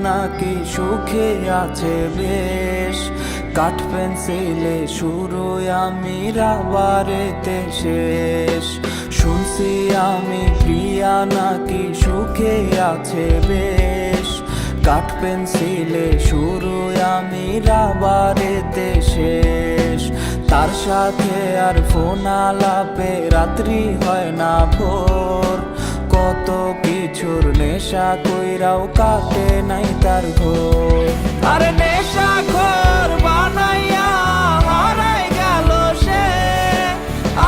নাকি সুখে আছে বেশ। কাঠ পেন্সিলে শুরু আমি রাবারেতে শেষ। শুনছি আমি প্রিয়া নাকি সুখে আছে বেশ। কাঠ পেন্সিলে শুরু আমি রাবারেতে শেষ। তার সাথে আর ফোন আলাপে রাত্রি হয় না ভোর। কত কিছুর নেশা কইরাও কাটে নাই তার ঘোর। আরে নেশা খোর বানাইয়া হারাই গেল সে।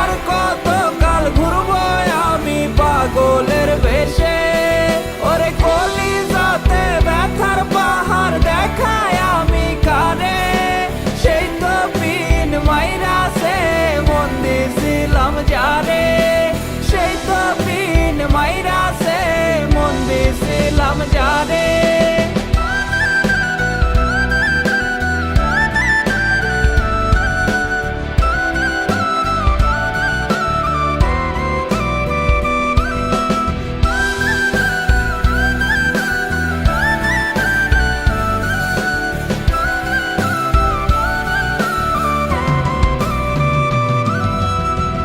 আর কত কাল ঘুরবো আমি পাগলের বেশে। ওরে কলিজাতে ব্যথার পাহাড় দেখায় আমি কানে। সেই তো পিন মাইরাছে মন দিছিলাম যারে। সেই তো পিন মাইরাছে মন দিছিলাম যারে।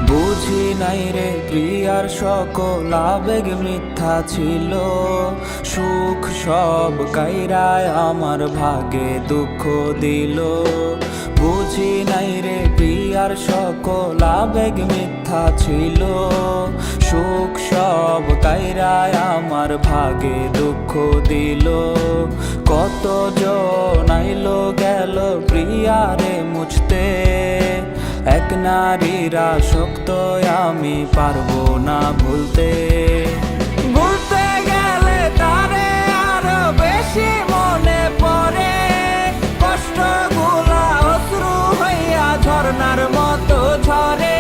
বুঝি নাই রে প্রিয়ার সকল আবেগ মিথ্যা ছিল। সুখ সব কাইরায় আমার ভাগে দুঃখ দিল। বুঝি নাই রে প্রিয়ার সকল আবেগ মিথ্যা ছিল। সুখ সব কাইরায় আমার ভাগে দুঃখ দিল। কত জন আইলো গেল প্রিয়ারে মুছতে। এক নারীর আসক্ত আমি পারবো না ভুলতে। ভুলতে গেলে তারে আরো বেশি মনে পড়ে। কষ্টগুলা অশ্রু হইয়া ঝর্ণার মতো ঝরে।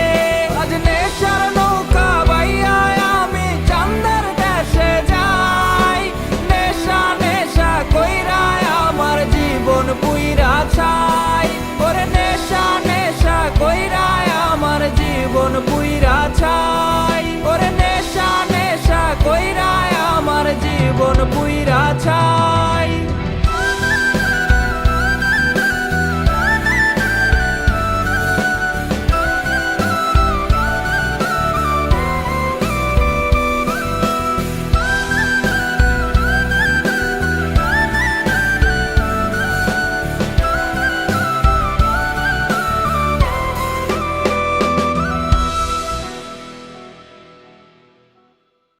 আজ নেশার নৌকা বাইয়া আমি চান্দের দেশে যাই। নেশা নেশা কইরায় আমার জীবন পুইরা ছাই। ওরে নেশা নেশা কইরায় আমার জীবন পুইরা ছাই। ওরে নেশা নেশা কইরায় আমার জীবন পুইরা ছাই।